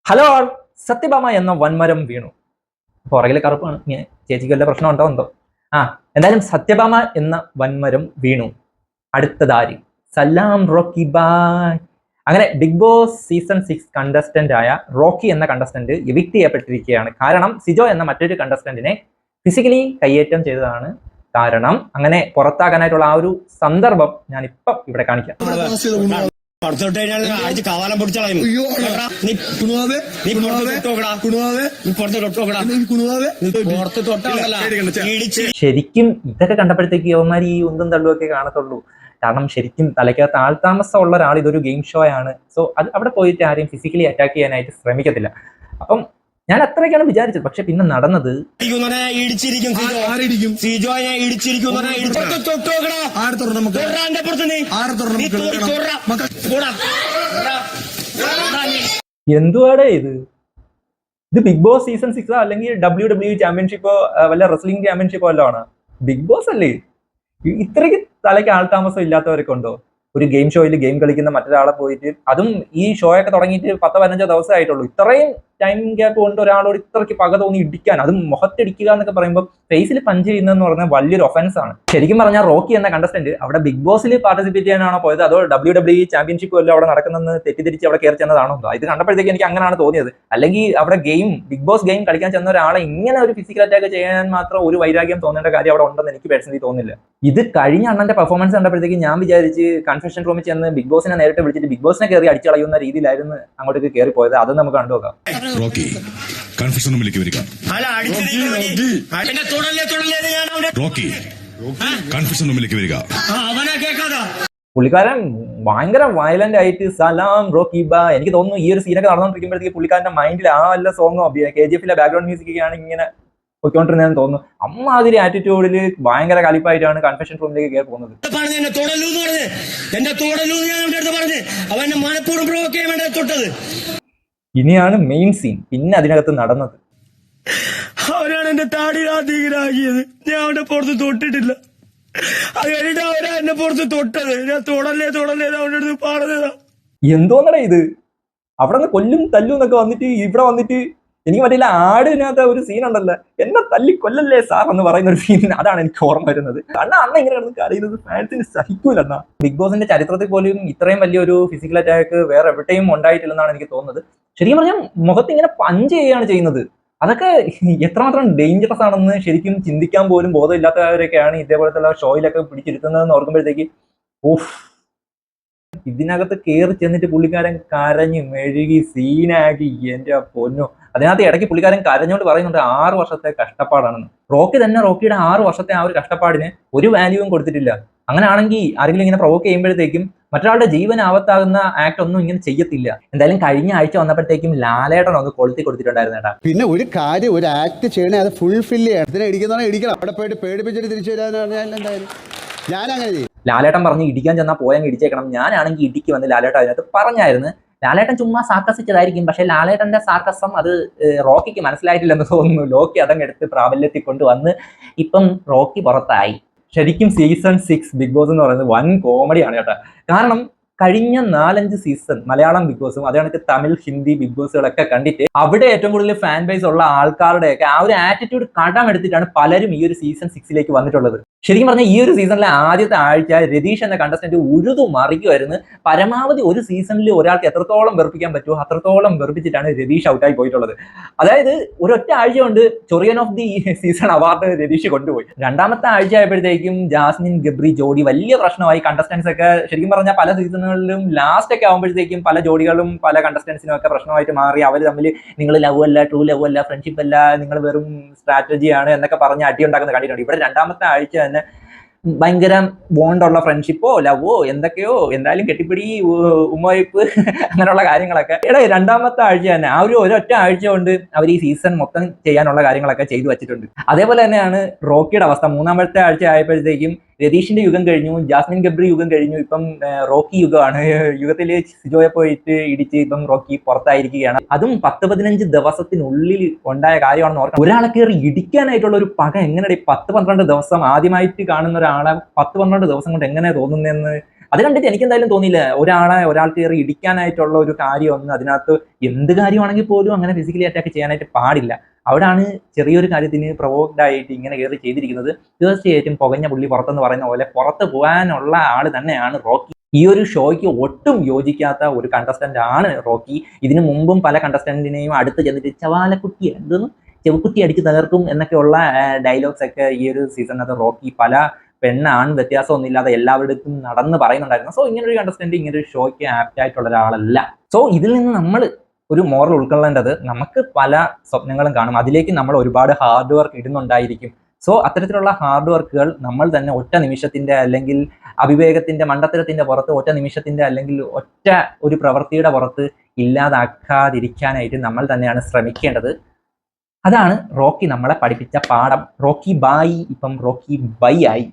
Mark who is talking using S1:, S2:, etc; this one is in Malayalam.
S1: ഹലോ ആൾ സത്യഭാമ എന്ന വൻമരം വീണു. പുറകിലെ കറുപ്പാണ്, ചേച്ചിക്ക് വല്ല പ്രശ്നം ഉണ്ടോ എന്തോ. എന്തായാലും സത്യഭാമ എന്ന വൻമരം വീണു. അടുത്തതാരി സലാം റോക്കി ബായ്. അങ്ങനെ ബിഗ് ബോസ് സീസൺ 6 കണ്ടസ്റ്റന്റ് ആയ റോക്കി എന്ന കണ്ടസ്റ്റന്റ് എവിക്ട് ചെയ്യപ്പെട്ടിരിക്കുകയാണ്. കാരണം സിജോ എന്ന മറ്റൊരു കണ്ടസ്റ്റന്റിനെ ഫിസിക്കലി കയ്യേറ്റം ചെയ്തതാണ് കാരണം. അങ്ങനെ പുറത്താക്കാനായിട്ടുള്ള ആ ഒരു സന്ദർഭം ഞാൻ ഇപ്പം ഇവിടെ കാണിക്കാം.
S2: പുറത്തോട്ട് കഴിഞ്ഞാൽ അടിച്ച് കാവാലം പൊടിച്ചളയും.
S1: ശരിക്കും ഇതൊക്കെ കണ്ടപ്പോഴത്തേക്ക് യവന്മാർ ഈ ഉന്തും തള്ളുമൊക്കെ കാണത്തുള്ളൂ. കാരണം ശരിക്കും തലയ്ക്കകത്ത് ആൾതാമസം ഉള്ള ഒരാൾ ഇതൊരു ഗെയിം ഷോ ആണ്. സോ അത് അവിടെ പോയിട്ട് ആരെയും ഫിസിക്കലി അറ്റാക്ക് ചെയ്യാനായിട്ട് ശ്രമിക്കത്തില്ല. അപ്പം ഞാൻ അത്രയൊക്കെയാണ് വിചാരിച്ചത്. പക്ഷെ പിന്നെ നടന്നത് എന്തുവാടേ ഇത് ബിഗ് ബോസ് സീസൺ 6 അല്ലെങ്കിൽ WWE ചാമ്പ്യൻഷിപ്പോ വല്ല റെസ്ലിംഗ് ചാമ്പ്യൻഷിപ്പോ വല്ലോ ആണ്? ബിഗ് ബോസ് അല്ലേ? ഇത്രയ്ക്ക് തലയ്ക്ക് ആൾതാമസം ഇല്ലാത്തവരൊക്കെ ഉണ്ടോ? ഒരു ഗെയിം ഷോയിൽ ഗെയിം കളിക്കുന്ന മറ്റൊരാളെ പോയിട്ട്, അതും ഈ ഷോ ഒക്കെ തുടങ്ങിയിട്ട് 10-15 ദിവസമായിട്ടുള്ളൂ, ഇത്രയും ടൈം ഗ്യാപ്പ് കൊണ്ട് ഒരാളോട് ഇത്രയ്ക്ക് പക തോന്നി ഇടിക്കാൻ, അതും മുഖത്തിടിക്കുക എന്നൊക്കെ പറയുമ്പോൾ ഫേസിൽ പഞ്ച് ചെയ്യുന്നതെന്ന് പറഞ്ഞാൽ വലിയൊരു ഒഫൻസ് ആണ്. ശരിക്കും പറഞ്ഞാൽ റോക്കി എന്ന കണ്ടസ്റ്റന്റ് അവിടെ ബിഗ് ബോസിൽ പാർട്ടിസിപ്പേറ്റ് ചെയ്യാനാണോ പോയത്, അതോ WWE ചാമ്പ്യൻഷിപ്പ് വല്ലതും അവിടെ നടക്കുന്നതെന്ന് തെറ്റിദ്ധരിച്ച് അവിടെ കയറി ചെന്നതാണോ? ഇത് കണ്ടപ്പോഴത്തേക്ക് എനിക്ക് അങ്ങനെയാണ് തോന്നിയത്. അല്ലെങ്കിൽ അവിടെ ബിഗ് ബോസ് ഗെയിം കളിക്കാൻ ചെന്ന ഒരാളെ ഇങ്ങനെ ഒരു ഫിസിക്കൽ അറ്റാക്ക് ചെയ്യാൻ മാത്രം ഒരു വൈരാഗ്യം തോന്നേണ്ട കാര്യം അവിടെ ഉണ്ടെന്ന് എനിക്ക് പേഴ്സണലി തോന്നുന്നില്ല. ഇത് കഴിഞ്ഞ അണ്ണന്റെ പെർഫോമൻസ് കണ്ടപ്പോഴത്തേക്ക് ഞാൻ വിചാരിച്ച് കൺഫെഷൻ റൂമിൽ ചെന്ന് ബിഗ് ബോസിനെ നേരിട്ട് വിളിച്ചിട്ട് ബിഗ് ബോസിനെ കയറി അടിച്ചളയുന്ന രീതിയിലായിരുന്നു അങ്ങോട്ടേക്ക് കയറി പോയത്. അത് നമുക്ക് കണ്ടുനോക്കാം.
S3: കൺഫെഷൻ റൂമിലേക്ക് വരിക. റോക്കി കൺഫെഷൻ റൂമിലേക്ക് വരിക.
S1: പുള്ളിക്കാരൻ ഭയങ്കര വയലന്റ് ആയിട്ട് സലാം റോക്കി ബാ. എനിക്ക് തോന്നുന്നു ഈ ഒരു സീനൊക്കെ നടന്നുകൊണ്ടിരിക്കുമ്പോഴത്തേക്ക് പുള്ളിക്കാരന്റെ മൈൻഡിൽ ആ വല്ല സോങ്ങോ KGF ബാക്ക്ഗ്രൗണ്ട് മ്യൂസിക് ഒക്കെയാണ് ഇങ്ങനെ പൊയ്ക്കൊണ്ടിരുന്നതെന്ന് തോന്നുന്നു. അമ്മാതിരി ആറ്റിറ്റ്യൂഡിൽ ഭയങ്കര കലിപ്പായിട്ടാണ് കൺഫെഷൻ റൂമിലേക്ക് കയറി പോകുന്നത്. ഇനിയാണ് മെയിൻ സീൻ. പിന്നെ അതിനകത്ത് നടന്നത്,
S2: അവരാണ് എന്റെ താടിയിലാക്കിയത്. ഞാൻ അവന്റെ പുറത്ത് തൊട്ടിട്ടില്ല. അത് കഴിഞ്ഞിട്ട് അവരാ എന്നെ പുറത്ത് തൊട്ടത്. ഞാൻ തൊടല്ലേ അവന്റെ അടുത്ത് പാടുന്നതാ.
S1: എന്തോന്നടേ ഇത്? അവിടെ നിന്ന് കൊല്ലും തല്ലും എന്നൊക്കെ വന്നിട്ട് ഇവിടെ വന്നിട്ട് എനിക്ക് മറ്റേ ആടിനകത്ത് ഒരു സീൻ ഉണ്ടല്ലോ, എന്നെ തല്ലി കൊല്ലല്ലേ സാർ എന്ന് പറയുന്ന ഒരു സീൻ, അതാണ് എനിക്ക് ഓർമ്മ വരുന്നത്. അന്ന് ഇങ്ങനെ കിടന്ന് കരയുന്നത് ഫാൻസിന് സഹിക്കൂലെന്നാ. ബിഗ് ബോസിന്റെ ചരിത്രത്തിൽ പോലും ഇത്രയും വലിയൊരു ഫിസിക്കൽ അറ്റാക്ക് വേറെ എവിടെയും ഉണ്ടായിട്ടില്ലെന്നാണ് എനിക്ക് തോന്നുന്നത്. ശരിക്കും പറഞ്ഞാൽ മുഖത്ത് ഇങ്ങനെ പഞ്ച് ചെയ്യുകയാണ് ചെയ്യുന്നത്. അതൊക്കെ എത്രമാത്രം ഡേഞ്ചറസ് ആണെന്ന് ശരിക്കും ചിന്തിക്കാൻ പോലും ബോധമില്ലാത്തവരൊക്കെയാണ് ഇതേപോലത്തെ ഷോയിലൊക്കെ പിടിച്ചിരുത്തുന്നതെന്ന് ഓർക്കുമ്പോഴത്തേക്ക് ഓഫ്. ഇതിനകത്ത് കയറി ചെന്നിട്ട് പുള്ളിക്കാരൻ കരഞ്ഞ് മെഴുകി സീനാക്കി. എന്റെ പൊന്നോ. അതിനകത്ത് ഇടയ്ക്ക് പുള്ളിക്കാരൻ കരഞ്ഞോണ്ട് പറയുന്നുണ്ട് 6 വർഷത്തെ കഷ്ടപ്പാടാണെന്ന്. റോക്കി തന്നെ റോക്കിയുടെ 6 വർഷത്തെ ആ ഒരു കഷ്ടപ്പാടിന് ഒരു വാല്യൂവും കൊടുത്തിട്ടില്ല. അങ്ങനെയാണെങ്കിൽ ആരെങ്കിലും ഇങ്ങനെ പ്രൊവോക്ക് ചെയ്യുമ്പോഴത്തേക്കും മറ്റൊരാളുടെ ജീവൻ ആപത്താകുന്ന ആക്ട് ഒന്നും ഇങ്ങനെ ചെയ്യത്തില്ല. എന്തായാലും കഴിഞ്ഞ ആഴ്ച വന്നപ്പോഴത്തേക്കും ലാലേട്ടൻ ഒന്ന് കൊളുത്തി കൊടുത്തിട്ടുണ്ടായിരുന്നു കേട്ടാ.
S4: പിന്നെ ഒരു കാര്യം, ഒരു ആക്ട് ചെയ്യണേ അത് ഫുൾഫിൽ ചെയ്യണം. ഇതിനെ ഇടിക്കണം. അവിടെ പോയിട്ട് പേടിപ്പിച്ചിട്ട് തിരിച്ചു വരാന്ന് എന്തായാലും ഞാൻ അങ്ങനെ ചെയ്യും.
S1: ലാലേട്ടൻ പറഞ്ഞ് ഇടിക്കാൻ ചെന്നാൽ പോയങ്ങ് ഇടിച്ചേക്കണം. ഞാനാണെങ്കിൽ ഇടിക്ക് വന്ന് ലാലേട്ടൻ അതിനകത്ത് പറഞ്ഞായിരുന്നു. ലാലേട്ടൻ ചുമ്മാ സാർക്കസിച്ചതായിരിക്കും. പക്ഷെ ലാലേട്ടന്റെ സാർക്കസം അത് റോക്കിക്ക് മനസ്സിലായിട്ടില്ലെന്ന് തോന്നുന്നു. ലോക്കി അതങ്ങ് എടുത്ത് പ്രാബല്യത്തിൽ കൊണ്ടുവന്ന് ഇപ്പം റോക്കി പുറത്തായി. ശരിക്കും സീസൺ 6 ബിഗ് ബോസ് എന്ന് പറയുന്നത് വൻ കോമഡിയാണ് കേട്ടോ. കാരണം കഴിഞ്ഞ 4-5 സീസൺ മലയാളം ബിഗ് ബോസും അതേ കണക്ക് തമിഴ് ഹിന്ദി ബിഗ് ബോസുകളൊക്കെ കണ്ടിട്ട് അവിടെ ഏറ്റവും കൂടുതൽ ഫാൻ ബേസ് ഉള്ള ആൾക്കാരുടെയൊക്കെ ആ ഒരു ആറ്റിറ്റ്യൂഡ് കടമെടുത്തിട്ടാണ് പലരും ഈ ഒരു സീസൺ 6ലേക്ക് വന്നിട്ടുള്ളത്. ശരിക്കും പറഞ്ഞാൽ ഈ ഒരു സീസണിലെ ആദ്യത്തെ ആഴ്ച രതീഷ് എന്ന കണ്ടസ്റ്റന്റ് ഉഴുതു മറിക്കുമായിരുന്നു. പരമാവധി ഒരു സീസണിൽ ഒരാൾക്ക് എത്രത്തോളം വെറുപ്പിക്കാൻ പറ്റുമോ അത്രത്തോളം വെറുപ്പിച്ചിട്ടാണ് രതീഷ് ഔട്ടായി പോയിട്ടുള്ളത്. അതായത് ഒരൊറ്റ ആഴ്ച കൊണ്ട് ചൊറിയൻ of the season award Ratheesh കൊണ്ടുപോയി. രണ്ടാമത്തെ ആഴ്ച ആയപ്പോഴത്തേക്കും ജാസ്മിൻ ഗബ്രി ജോഡി വലിയ പ്രശ്നമായി. കണ്ടസ്റ്റൻസ് ഒക്കെ ശരിക്കും പറഞ്ഞാൽ പല സീസണുകളിലും ലാസ്റ്റ് ഒക്കെ ആകുമ്പോഴത്തേക്കും പല ജോഡികളും പല കണ്ടസ്റ്റൻസിനും ഒക്കെ പ്രശ്നമായിട്ട് മാറി. അവർ തമ്മിൽ നിങ്ങൾ ലവ് അല്ല, ട്രൂ ലവ് അല്ല, ഫ്രണ്ട്ഷിപ്പ് അല്ല, നിങ്ങൾ വെറും സ്ട്രാറ്റജിയാണ് എന്നൊക്കെ പറഞ്ഞ് അടി ഉണ്ടാക്കുന്ന കണ്ടിട്ടുണ്ട്. ഇവിടെ രണ്ടാമത്തെ ആഴ്ച തന്നെ ഭയങ്കര ബോണ്ടുള്ള ഫ്രണ്ട്ഷിപ്പോ ലവോ എന്തൊക്കെയോ, എന്തായാലും കെട്ടിപ്പിടി, ഉമ്മവയ്പ്പ്, അങ്ങനെയുള്ള കാര്യങ്ങളൊക്കെ രണ്ടാമത്തെ ആഴ്ച തന്നെ ആ ഒരൊറ്റ ആഴ്ച കൊണ്ട് അവർ ഈ സീസൺ മൊത്തം ചെയ്യാനുള്ള കാര്യങ്ങളൊക്കെ ചെയ്തു വെച്ചിട്ടുണ്ട്. അതേപോലെ തന്നെയാണ് റോക്കിയുടെ അവസ്ഥ. മൂന്നാമത്തെ ആഴ്ച ആയപ്പോഴത്തേക്കും രതീഷിന്റെ യുഗം കഴിഞ്ഞു, ജാസ്മിൻ ഗബ്രി യുഗം കഴിഞ്ഞു, ഇപ്പം റോക്കി യുഗമാണ്. യുഗത്തില് സിജോയെ പോയിട്ട് ഇടിച്ച് ഇപ്പം റോക്കി പുറത്തായിരിക്കുകയാണ്. അതും 10-15 ദിവസത്തിനുള്ളിൽ ഉണ്ടായ കാര്യമാണെന്ന് ഓർക്കണം. ഒരാളെ കയറി ഇടിക്കാനായിട്ടുള്ള ഒരു പക എങ്ങനെ 10-12 ദിവസം ആദ്യമായിട്ട് കാണുന്ന ഒരാളെ 10-12 ദിവസം കൊണ്ട് എങ്ങനെ തോന്നുന്നതെന്ന് അത് കണ്ടിട്ട് എനിക്ക് എന്തായാലും തോന്നിയില്ല ഒരാൾക്ക് കയറി ഇടിക്കാനായിട്ടുള്ള ഒരു കാര്യമൊന്നും അതിനകത്ത് എന്ത് കാര്യമാണെങ്കിൽ പോലും അങ്ങനെ ഫിസിക്കലി അറ്റാക്ക് ചെയ്യാനായിട്ട് പാടില്ല. അവിടാണ് ചെറിയൊരു കാര്യത്തിന് പ്രൊവോക്ഡ് ആയിട്ട് ഇങ്ങനെ കയറി ചെയ്തിരിക്കുന്നത്. തീർച്ചയായിട്ടും പുകഞ്ഞ പുള്ളി പുറത്തെന്ന് പറയുന്ന പോലെ പുറത്ത് പോകാനുള്ള ആള് തന്നെയാണ് റോക്കി. ഈ ഒരു ഷോയ്ക്ക് ഒട്ടും യോജിക്കാത്ത ഒരു കണ്ടസ്റ്റന്റ് ആണ് റോക്കി. ഇതിനു മുമ്പും പല കണ്ടസ്റ്റന്റിനെയും അടുത്ത് ചെന്നിട്ട് ചവാലക്കുട്ടി എന്തെന്ന് ചെവുക്കുട്ടി അടിച്ച് തകർക്കും എന്നൊക്കെയുള്ള ഡയലോഗ്സ് ഒക്കെ ഈ ഒരു സീസണിനകത്ത് റോക്കി പല പെണ്ണാൺ വ്യത്യാസമൊന്നും ഇല്ലാതെ എല്ലാവരുടെയും നടന്ന് പറയുന്നുണ്ടായിരുന്നു. സോ ഇങ്ങനൊരു കണ്ടസ്റ്റന്റ് ഇങ്ങനൊരു ഷോയ്ക്ക് ആപ്റ്റ് ആയിട്ടുള്ള ഒരാളല്ല. സോ ഇതിൽ നിന്ന് നമ്മൾ ഒരു മോറൽ ഉൾക്കൊള്ളേണ്ടത്, നമുക്ക് പല സ്വപ്നങ്ങളും കാണും, അതിലേക്ക് നമ്മൾ ഒരുപാട് ഹാർഡ് വർക്ക് ഇടുന്നുണ്ടായിരിക്കും. സോ അത്തരത്തിലുള്ള ഹാർഡ് വർക്കുകൾ നമ്മൾ തന്നെ ഒറ്റ നിമിഷത്തിന്റെ അല്ലെങ്കിൽ അവിവേകത്തിന്റെ മണ്ടത്തരത്തിന്റെ പുറത്ത് ഒറ്റ നിമിഷത്തിന്റെ അല്ലെങ്കിൽ ഒറ്റ ഒരു പ്രവൃത്തിയുടെ പുറത്ത് ഇല്ലാതാക്കാതിരിക്കാനായിട്ട് നമ്മൾ തന്നെയാണ് ശ്രമിക്കേണ്ടത്. അതാണ് റോക്കി നമ്മളെ പഠിപ്പിച്ച പാഠം. റോക്കി ബായി ഇപ്പം റോക്കി ബൈ ആയി.